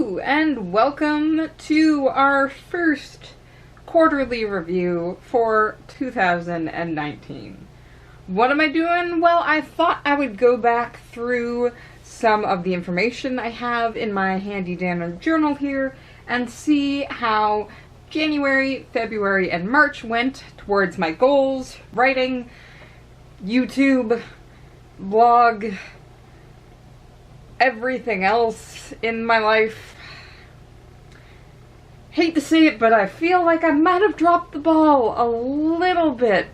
Hello, and welcome to our first quarterly review for 2019. What am I doing? Well, I thought I would go back through some of the information I have in my handy dandy journal here and see how January, February, and March went towards my goals, writing, YouTube, blog, everything else in my life. Hate to say it, but I feel like I might have dropped the ball a little bit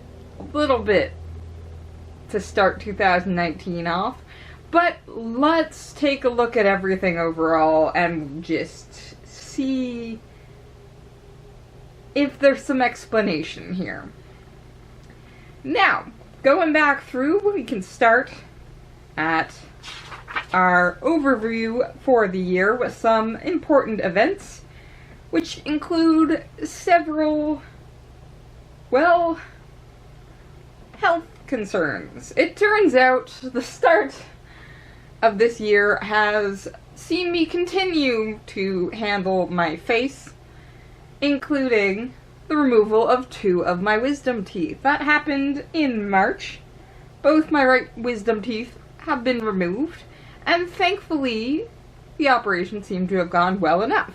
to start 2019 off. But let's take a look at everything overall and just see if there's some explanation here. Now, going back through, we can start at our overview for the year with some important events, which include several, well, health concerns. It turns out the start of this year has seen me continue to handle my face, including the removal of 2 of my wisdom teeth. That happened in March. Both my right wisdom teeth have been removed, and thankfully the operation seemed to have gone well enough.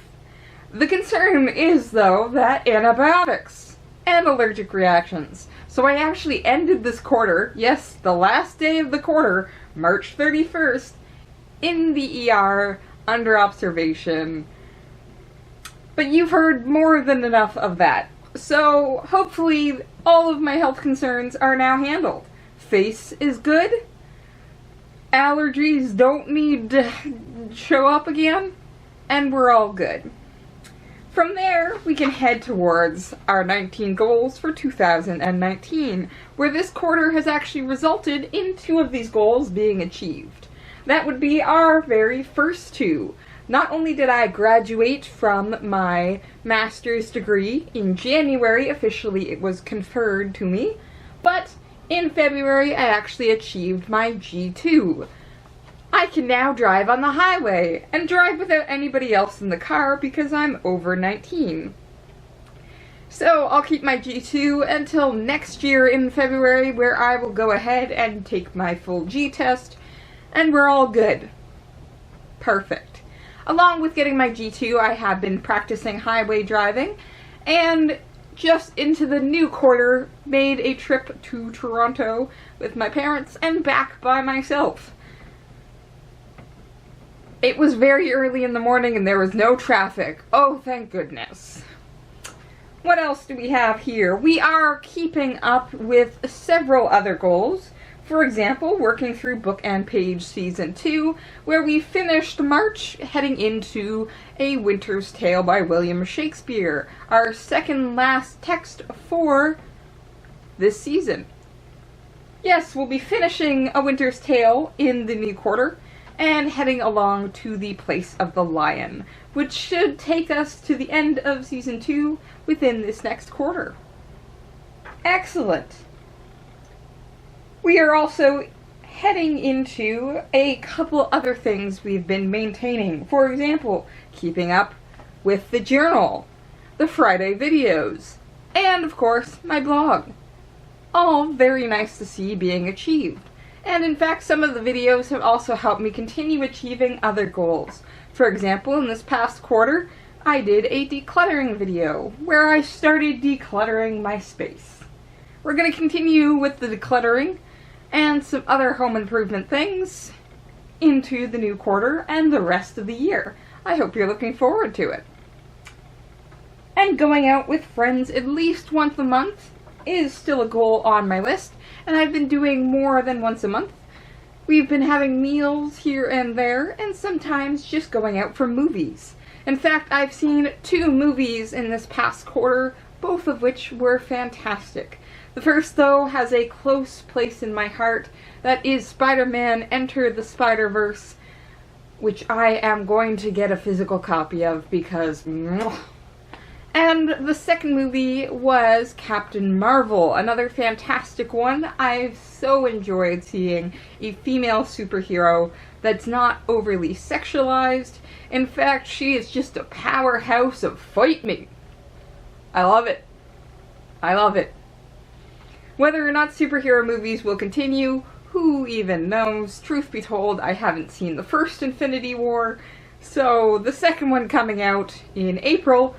The concern is, though, that antibiotics and allergic reactions. So I actually ended this quarter, yes, the last day of the quarter, March 31st, in the ER under observation. But you've heard more than enough of that. So hopefully all of my health concerns are now handled. Face is good. Allergies don't need to show up again. And we're all good. From there, we can head towards our 19 goals for 2019, where this quarter has actually resulted in 2 of these goals being achieved. That would be our very first 2. Not only did I graduate from my master's degree in January, officially it was conferred to me, but in February I actually achieved my G2. I can now drive on the highway and drive without anybody else in the car because I'm over 19. So I'll keep my G2 until next year in February, where I will go ahead and take my full G test, and we're all good. Perfect. Along with getting my G2, I have been practicing highway driving, and just into the new quarter, made a trip to Toronto with my parents and back by myself. It was very early in the morning and there was no traffic. Oh, thank goodness. What else do we have here? We are keeping up with several other goals. For example, working through Book and Page Season 2, where we finished March heading into A Winter's Tale by William Shakespeare, our second last text for this season. Yes, we'll be finishing A Winter's Tale in the new quarter, and heading along to the Place of the Lion, which should take us to the end of Season 2 within this next quarter. Excellent! We are also heading into a couple other things we've been maintaining. For example, keeping up with the journal, the Friday videos, and of course, my blog. All very nice to see being achieved. And in fact, some of the videos have also helped me continue achieving other goals. For example, in this past quarter, I did a decluttering video where I started decluttering my space. We're going to continue with the decluttering and some other home improvement things into the new quarter and the rest of the year. I hope you're looking forward to it. And going out with friends at least once a month is still a goal on my list, and I've been doing more than once a month. We've been having meals here and there, and sometimes just going out for movies. In fact, I've seen 2 movies in this past quarter, both of which were fantastic. The first, though, has a close place in my heart. That is Spider-Man Enter the Spider-Verse, which I am going to get a physical copy of because And the second movie was Captain Marvel, another fantastic one. I've so enjoyed seeing a female superhero that's not overly sexualized. In fact, she is just a powerhouse of fight me. I love it. I love it. Whether or not superhero movies will continue, who even knows? Truth be told, I haven't seen the first Infinity War, so the second one coming out in April,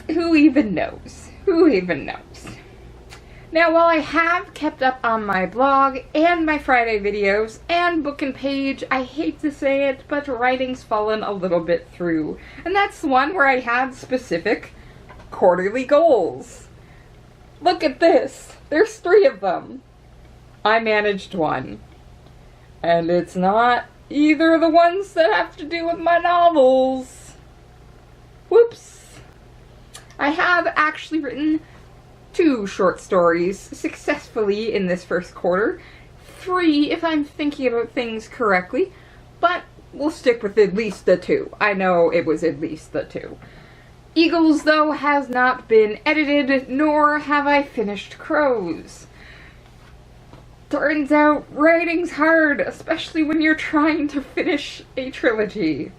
who even knows? Who even knows? Now, while I have kept up on my blog and my Friday videos and book and page, I hate to say it, but writing's fallen a little bit through. And that's the one where I had specific quarterly goals. Look at this. There's 3 of them. I managed one. And it's not either of the ones that have to do with my novels. Whoops. I have actually written 2 short stories successfully in this first quarter. 3 if I'm thinking about things correctly, but we'll stick with at least the 2. I know it was at least the 2. Eagles, though, has not been edited, nor have I finished Crows. Turns out writing's hard, especially when you're trying to finish a trilogy.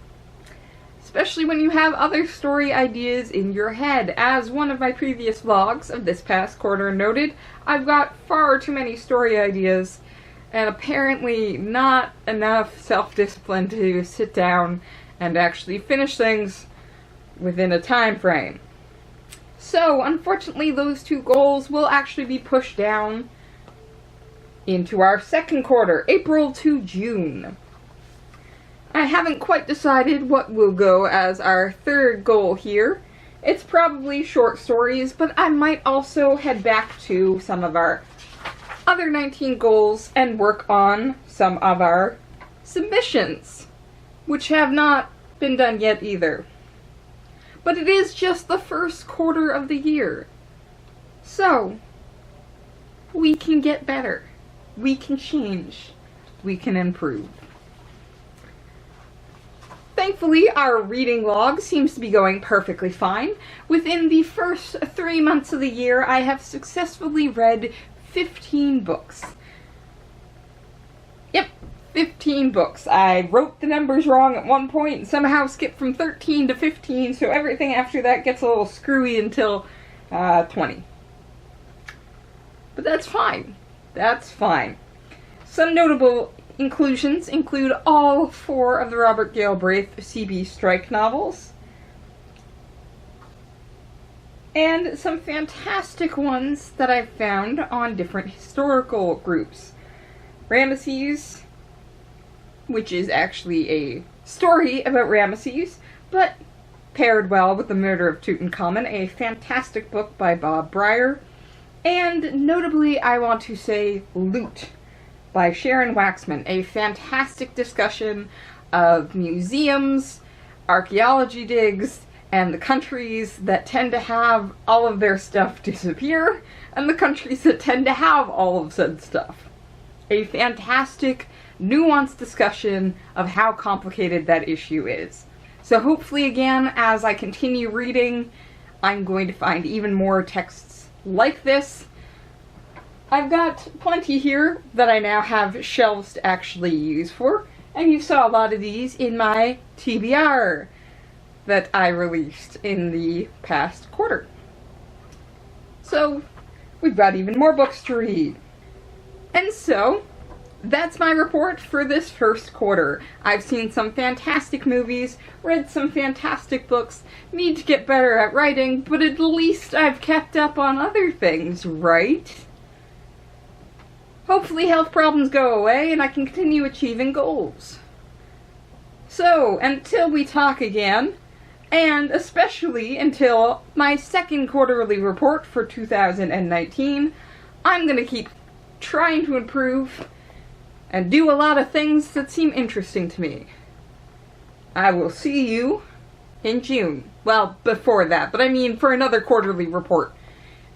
Especially when you have other story ideas in your head. As one of my previous vlogs of this past quarter noted, I've got far too many story ideas, and apparently not enough self-discipline to sit down and actually finish things within a time frame. So, unfortunately, those 2 goals will actually be pushed down into our second quarter, April to June. I haven't quite decided what will go as our third goal here. It's probably short stories, but I might also head back to some of our other 19 goals and work on some of our submissions, which have not been done yet either. But it is just the first quarter of the year. So, we can get better. We can change. We can improve. Thankfully, our reading log seems to be going perfectly fine. Within the first 3 months of the year, I have successfully read 15 books. Yep, 15 books. I wrote the numbers wrong at one point and somehow skipped from 13 to 15, so everything after that gets a little screwy until 20. But that's fine. That's fine. Some notable inclusions include all 4 of the Robert Galbraith C.B. Strike novels, and some fantastic ones that I've found on different historical groups. Ramesses, which is actually a story about Ramesses, but paired well with The Murder of Tutankhamun, a fantastic book by Bob Breyer, and notably I want to say Loot by Sharon Waxman, a fantastic discussion of museums, archaeology digs, and the countries that tend to have all of their stuff disappear, and the countries that tend to have all of said stuff. A fantastic, nuanced discussion of how complicated that issue is. So hopefully, again, as I continue reading, I'm going to find even more texts like this. I've got plenty here that I now have shelves to actually use for, and you saw a lot of these in my TBR that I released in the past quarter. So, we've got even more books to read. And so, that's my report for this first quarter. I've seen some fantastic movies, read some fantastic books, need to get better at writing, but at least I've kept up on other things, right? Hopefully health problems go away and I can continue achieving goals. So, until we talk again, and especially until my second quarterly report for 2019, I'm going to keep trying to improve and do a lot of things that seem interesting to me. I will see you in June. Well, before that, but I mean for another quarterly report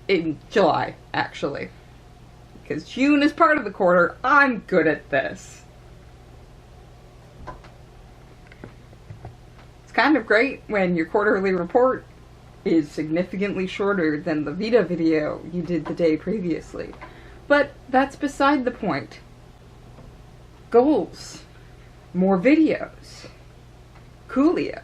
in July, actually. Because June is part of the quarter. I'm good at this. It's kind of great when your quarterly report is significantly shorter than the Vita video you did the day previously. But that's beside the point. Goals. More videos. Coolio.